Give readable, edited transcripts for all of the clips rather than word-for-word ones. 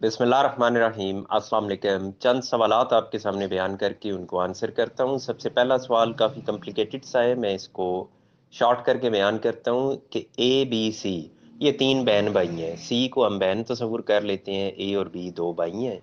बिस्मिल्लाहिर्रहमानिर्रहीम। अस्सलाम वालेकुम। चंद सवालात आपके सामने बयान करके उनको आंसर करता हूँ। सबसे पहला सवाल काफ़ी कॉम्प्लिकेटेड सा है, मैं इसको शॉर्ट करके बयान करता हूँ कि ए बी सी ये तीन बहन भाई हैं। सी को हम बहन तस्वुर कर लेते हैं, ए और बी दो भाई हैं,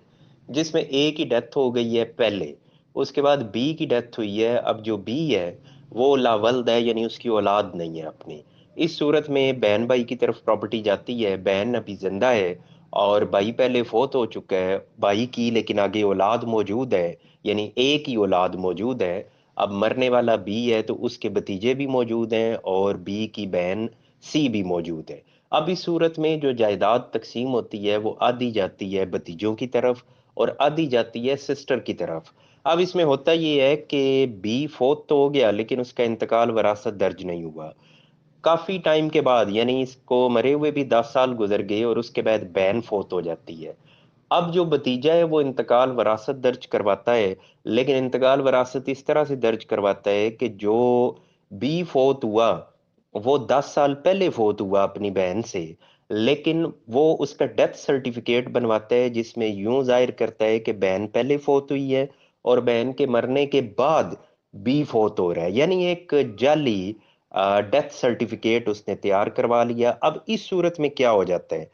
जिसमें ए की डेथ हो गई है पहले, उसके बाद बी की डेथ हुई है। अब जो बी है वो लावल्द है, यानी उसकी औलाद नहीं है अपनी। इस सूरत में बहन भाई की तरफ प्रॉपर्टी जाती है, बहन अभी जिंदा है और भाई पहले फोत हो चुका है भाई की, लेकिन आगे औलाद मौजूद है, यानी एक ही औलाद मौजूद है। अब मरने वाला बी है तो उसके भतीजे भी मौजूद हैं और बी की बहन सी भी मौजूद है। अब इस सूरत में जो जायदाद तकसीम होती है वो आधी जाती है भतीजों की तरफ और आधी जाती है सिस्टर की तरफ। अब इसमें होता ये है कि बी फोत तो हो गया लेकिन उसका इंतकाल वरासत दर्ज नहीं हुआ। काफी टाइम के बाद, यानी इसको मरे हुए भी 10 साल गुजर गए और उसके बाद बैन फोत हो जाती है। अब जो भतीजा है वो इंतकाल वरासत दर्ज करवाता है, लेकिन इंतकाल वरासत इस तरह से दर्ज करवाता है कि जो बी फोत हुआ वो 10 साल पहले फोत हुआ अपनी बहन से, लेकिन वो उसका डेथ सर्टिफिकेट बनवाता है जिसमें यूं जाहिर करता है कि बहन पहले फोत हुई है और बहन के मरने के बाद बी फोत हो रहा है, यानी एक जाली डेथ सर्टिफिकेट उसने तैयार करवा लिया। अब इस सूरत में क्या हो जाता है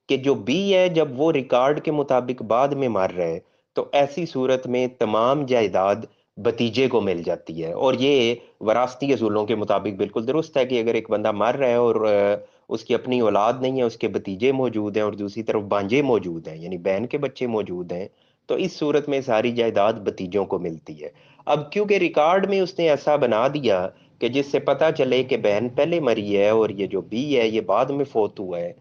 कि जो बी है जब वो रिकॉर्ड के मुताबिक बाद में मर रहा है तो ऐसी सूरत में तमाम जायदाद भतीजे को मिल जाती है। और ये वरासती असूलों के मुताबिक बिल्कुल दुरुस्त है कि अगर एक बंदा मर रहा है और उसकी अपनी औलाद नहीं है, उसके भतीजे मौजूद हैं और दूसरी तरफ भांजे मौजूद हैं, यानी बहन के बच्चे मौजूद हैं, तो इस सूरत में सारी जायदाद भतीजों को मिलती है। अब क्योंकि रिकॉर्ड में उसने ऐसा बना दिया कि जिससे पता चले कि बहन पहले मरी है और ये जो बी है ये बाद में फोत हुआ है,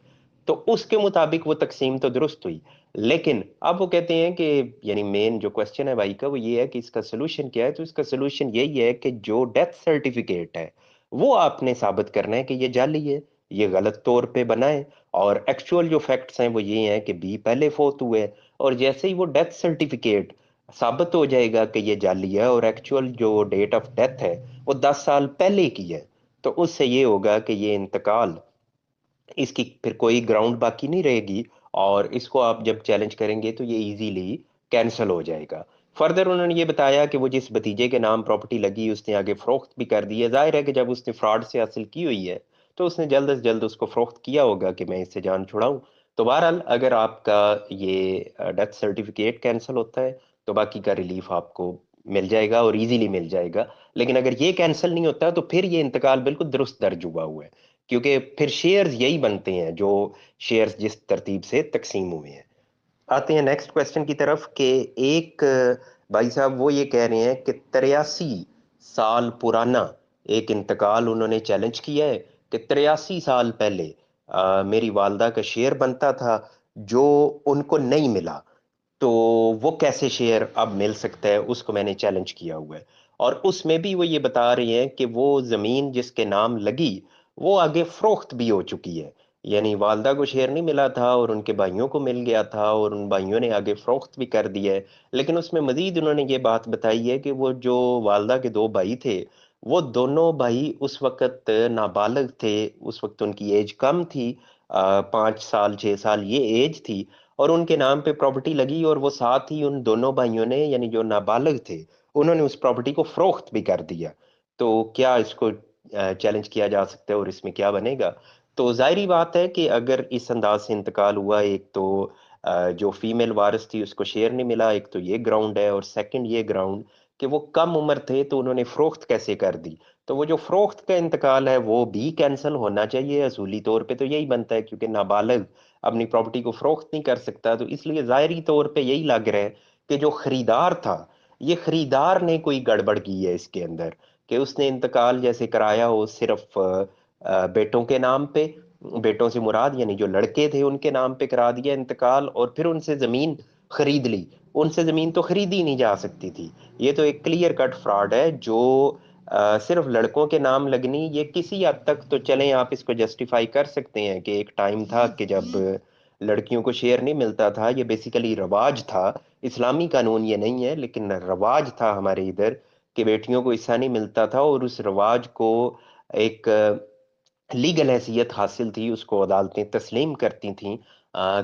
तो उसके मुताबिक वो तकसीम तो दुरुस्त हुई। लेकिन अब वो कहते हैं कि, यानी मेन जो क्वेश्चन है भाई का वो ये है कि इसका सोल्यूशन क्या है। तो इसका सोल्यूशन यही है कि जो डेथ सर्टिफिकेट है वो आपने साबित करना है कि ये जाली है, ये गलत तौर पे बना है, और एक्चुअल जो फैक्ट्स हैं वो ये हैं कि बी पहले फोत हुए। और जैसे ही वो डेथ सर्टिफिकेट साबित हो जाएगा कि ये जाली है और एक्चुअल जो डेट ऑफ डेथ है वो 10 साल पहले की है, तो उससे ये होगा कि ये इंतकाल, इसकी फिर कोई ग्राउंड बाकी नहीं रहेगी और इसको आप जब चैलेंज करेंगे तो ये इजीली कैंसिल हो जाएगा। फर्दर उन्होंने ये बताया कि वो जिस भतीजे के नाम प्रॉपर्टी लगी उसने आगे फरोख्त भी कर दी है। जाहिर है कि जब उसने फ्रॉड से हासिल की हुई है तो उसने जल्द से जल्द उसको फरोख्त किया होगा कि मैं इससे जान छुड़ाऊं। तो बहरहाल अगर आपका ये डेथ सर्टिफिकेट कैंसिल होता है तो बाकी का रिलीफ आपको मिल जाएगा और इजीली मिल जाएगा। लेकिन अगर ये कैंसिल नहीं होता तो फिर ये इंतकाल बिल्कुल दुरुस्त दर्ज हुआ है, क्योंकि फिर शेयर्स यही बनते हैं जो शेयर्स जिस तरतीब से तकसीम हुए हैं। आते हैं नेक्स्ट क्वेश्चन की तरफ कि एक भाई साहब वो ये कह रहे हैं कि 83 साल पुराना एक इंतकाल उन्होंने चैलेंज किया है कि 83 साल पहले मेरी वालदा का शेयर बनता था जो उनको नहीं मिला, तो वो कैसे शेयर अब मिल सकता है, उसको मैंने चैलेंज किया हुआ है। और उसमें भी वो ये बता रही हैं कि वो जमीन जिसके नाम लगी वो आगे फरोख्त भी हो चुकी है, यानी वालदा को शेयर नहीं मिला था और उनके भाइयों को मिल गया था और उन भाइयों ने आगे फरोख्त भी कर दिया है। लेकिन उसमें मजीद उन्होंने ये बात बताई है कि वो जो वालदा के दो भाई थे वो दोनों भाई उस वक्त नाबालिग थे, उस वक्त उनकी एज कम थी, 5 साल 6 साल ये एज थी, और उनके नाम पे प्रॉपर्टी लगी और वो साथ ही उन दोनों भाइयों ने, यानी जो नाबालिग थे, उन्होंने उस प्रॉपर्टी को फरोख्त भी कर दिया। तो क्या इसको चैलेंज किया जा सकता है और इसमें क्या बनेगा? तो जाहिर बात है कि अगर इस अंदाज से इंतकाल हुआ, एक तो जो फीमेल वारिस थी उसको शेयर नहीं मिला, एक तो ये ग्राउंड है, और सेकंड ये ग्राउंड कि वो कम उम्र थे तो उन्होंने फरोख्त कैसे कर दी। तो वो जो फरोख्त का इंतकाल है वो भी कैंसिल होना चाहिए। असूली तौर पे तो यही बनता है क्योंकि नाबालिग अपनी प्रॉपर्टी को फरोख्त नहीं कर सकता, तो इसलिए जाहिरी तौर पे यही लग रहा है कि जो खरीदार था, ये खरीदार ने कोई गड़बड़ की है इसके अंदर, कि उसने इंतकाल जैसे कराया हो सिर्फ बेटों के नाम पे, बेटों से मुराद यानी जो लड़के थे उनके नाम पे करा दिया इंतकाल, और फिर उनसे जमीन खरीद ली। उनसे जमीन तो खरीदी नहीं जा सकती थी। ये तो एक क्लियर कट फ्रॉड है जो सिर्फ लड़कों के नाम लगनी, ये किसी हद तक तो चलें आप इसको जस्टिफाई कर सकते हैं कि एक टाइम था कि जब लड़कियों को शेयर नहीं मिलता था, ये बेसिकली रवाज था, इस्लामी कानून ये नहीं है लेकिन रवाज था हमारे इधर कि बेटियों को हिस्सा नहीं मिलता था, और उस रवाज को एक लीगल हैसियत हासिल थी, उसको अदालतें तस्लीम करती थीं।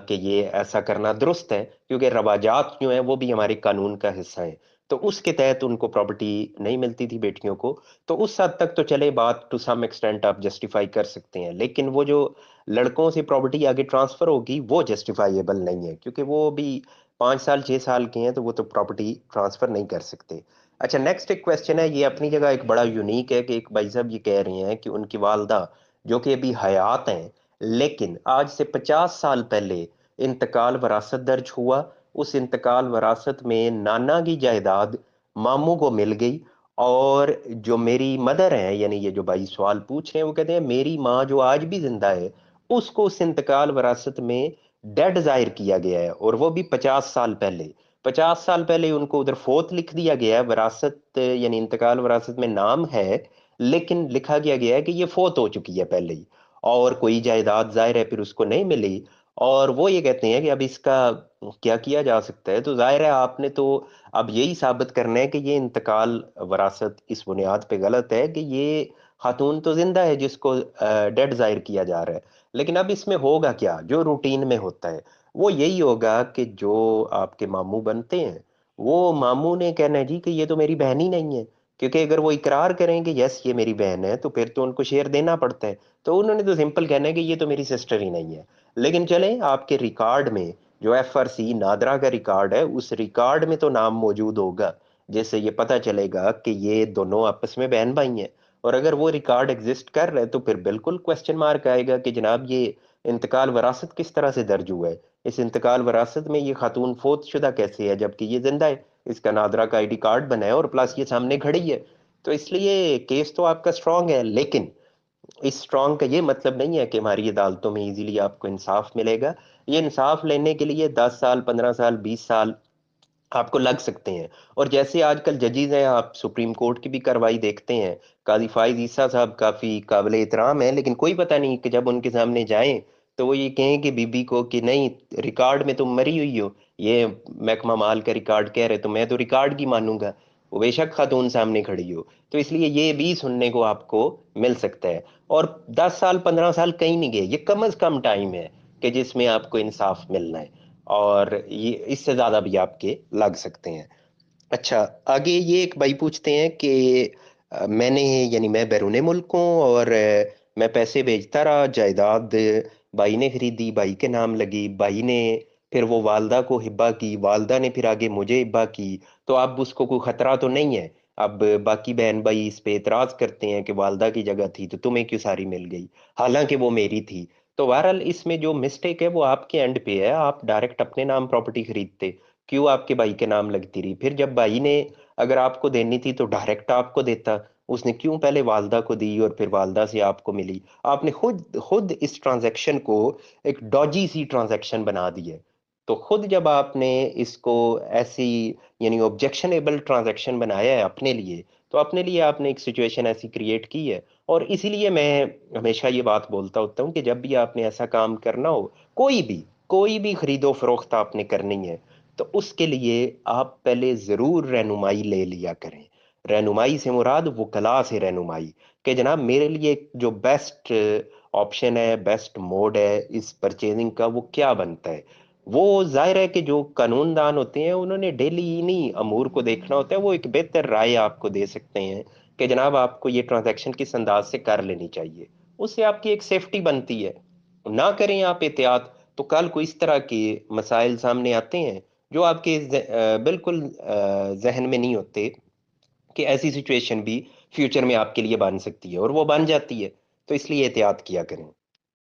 کہ یہ ایسا کرنا درست ہے، کیونکہ رواجات جو ہیں وہ بھی ہمارے قانون کا حصہ ہیں، تو اس کے تحت ان کو پراپرٹی نہیں ملتی تھی بیٹیوں کو، تو اس حد تک تو چلے بات ٹو سم ایکسٹینٹ آپ جسٹیفائی کر سکتے ہیں، لیکن وہ جو لڑکوں سے پراپرٹی آگے ٹرانسفر ہوگی وہ جسٹیفائیبل نہیں ہے، کیونکہ وہ بھی 5 سال 6 سال کے ہیں تو وہ تو پراپرٹی ٹرانسفر نہیں کر سکتے۔ اچھا، نیکسٹ ایک کویسچن ہے، یہ اپنی جگہ ایک بڑا یونیک ہے، کہ ایک بھائی صاحب یہ کہہ رہے ہیں کہ ان کی والدہ جو کہ ابھی حیات ہیں، لیکن آج سے 50 سال پہلے انتقال وراثت درج ہوا، اس انتقال وراثت میں نانا کی جائیداد ماموں کو مل گئی، اور جو میری مدر ہیں، یعنی یہ جو بھائی سوال پوچھ رہے ہیں، وہ کہتے ہیں میری ماں جو آج بھی زندہ ہے اس کو اس انتقال وراثت میں ڈیڈ ظاہر کیا گیا ہے، اور وہ بھی 50 سال پہلے۔ 50 سال پہلے ان کو ادھر فوت لکھ دیا گیا ہے، وراثت یعنی انتقال وراثت میں نام ہے، لیکن لکھا گیا ہے کہ یہ فوت ہو چکی ہے پہلے ہی، اور کوئی جائیداد ظاہر ہے پھر اس کو نہیں ملی، اور وہ یہ کہتے ہیں کہ اب اس کا کیا کیا جا سکتا ہے؟ تو ظاہر ہے آپ نے تو اب یہی ثابت کرنا ہے کہ یہ انتقال وراثت اس بنیاد پہ غلط ہے کہ یہ خاتون تو زندہ ہے جس کو ڈیڈ ظاہر کیا جا رہا ہے، لیکن اب اس میں ہوگا کیا جو روٹین میں ہوتا ہے؟ وہ یہی ہوگا کہ جو آپ کے ماموں بنتے ہیں وہ ماموں نے کہنا ہے جی کہ یہ تو میری بہن ہی نہیں ہے، کیونکہ اگر وہ اقرار کریں کہ یس یہ میری بہن ہے تو پھر تو ان کو شیئر دینا پڑتا ہے، تو انہوں نے تو سمپل کہنا ہے کہ یہ تو میری سسٹر ہی نہیں ہے۔ لیکن چلیں، آپ کے ریکارڈ میں جو ایف آر سی نادرا کا ریکارڈ ہے، اس ریکارڈ میں تو نام موجود ہوگا جس سے یہ پتہ چلے گا کہ یہ دونوں آپس میں بہن بھائی ہیں، اور اگر وہ ریکارڈ ایگزسٹ کر رہا ہے تو پھر بالکل کوشچن مارک آئے گا کہ جناب یہ انتقال وراثت کس طرح سے درج ہوا ہے؟ اس انتقال وراثت میں یہ خاتون فوت شدہ کیسے ہے جبکہ یہ زندہ ہے؟ اس کا نادرا کا آئی ڈی کارڈ بنا ہے اور پلس یہ سامنے کھڑی ہے، تو اس لیے کیس تو آپ کا اسٹرانگ ہے، لیکن اس اسٹرانگ کا یہ مطلب نہیں ہے کہ ہماری عدالتوں میں ایزیلی آپ کو انصاف ملے گا۔ یہ انصاف لینے کے لیے 10 سال 15 سال 20 سال آپ کو لگ سکتے ہیں، اور جیسے آج کل ججز ہیں، آپ سپریم کورٹ کی بھی کارروائی دیکھتے ہیں، قاضی فائز عیسیٰ صاحب کافی قابل احترام ہیں، لیکن کوئی پتہ نہیں کہ جب ان کے سامنے جائیں تو وہ یہ کہیں کہ بی بی کو کہ نہیں، ریکارڈ میں تم مری ہوئی ہو، یہ محکمہ مال کا ریکارڈ کہہ رہے تو میں تو ریکارڈ کی مانوں گا، وہ بے شک خاتون سامنے کھڑی ہو، تو اس لیے یہ بھی سننے کو آپ کو مل سکتا ہے۔ اور 10 سال 15 سال کہیں نہیں گئے، یہ کم از کم ٹائم ہے کہ جس میں آپ کو انصاف ملنا ہے، اور یہ اس سے زیادہ بھی آپ کے لگ سکتے ہیں۔ اچھا، آگے یہ ایک بھائی پوچھتے ہیں کہ میں نے یعنی میں بیرون ملک ہوں، اور میں پیسے بھیجتا رہا، جائیداد بھائی نے خریدی، بھائی کے نام لگی، بھائی نے پھر وہ والدہ کو ہبہ کی، والدہ نے پھر آگے مجھے ہبہ کی، تو اب اس کو کوئی خطرہ تو نہیں ہے؟ اب باقی بہن بھائی اس پہ اعتراض کرتے ہیں کہ والدہ کی جگہ تھی تو تمہیں کیوں ساری مل گئی حالانکہ وہ میری تھی؟ تو بہرحال اس میں جو مسٹیک ہے وہ آپ کے اینڈ پہ ہے، آپ ڈائریکٹ اپنے نام پراپرٹی خریدتے، کیوں آپ کے بھائی کے نام لگتی رہی؟ پھر جب بھائی نے اگر آپ کو دینی تھی تو ڈائریکٹ آپ کو دیتا، اس نے کیوں پہلے والدہ کو دی اور پھر والدہ سے آپ کو ملی؟ آپ نے خود خود اس ٹرانزیکشن کو ایک ڈاجی سی ٹرانزیکشن بنا دی ہے، تو خود جب آپ نے اس کو ایسی یعنی آبجیکشنیبل ٹرانزیکشن بنایا ہے اپنے لیے، تو اپنے لیے آپ نے ایک سچویشن ایسی کریٹ کی ہے، اور اسی لیے میں ہمیشہ یہ بات بولتا ہوتا ہوں کہ جب بھی آپ نے ایسا کام کرنا ہو، کوئی بھی خرید و فروخت آپ نے کرنی ہے، تو اس کے لیے آپ پہلے ضرور رہنمائی لے لیا کریں۔ رہنمائی سے مراد وکلاء سے رہنمائی، کہ جناب میرے لیے جو بیسٹ آپشن ہے، بیسٹ موڈ ہے اس پرچیزنگ کا، وہ کیا بنتا ہے؟ وہ ظاہر ہے کہ جو قانون دان ہوتے ہیں انہوں نے ڈیلی انہی امور کو دیکھنا ہوتا ہے، وہ ایک بہتر رائے آپ کو دے سکتے ہیں کہ جناب آپ کو یہ ٹرانزیکشن کس انداز سے کر لینی چاہیے، اس سے آپ کی ایک سیفٹی بنتی ہے۔ نہ کریں آپ احتیاط تو کل کو اس طرح کے مسائل سامنے آتے ہیں جو آپ کے بالکل ذہن میں نہیں ہوتے، کہ ایسی سچویشن بھی فیوچر میں آپ کے لیے بن سکتی ہے، اور وہ بن جاتی ہے، تو اس لیے احتیاط کیا کریں۔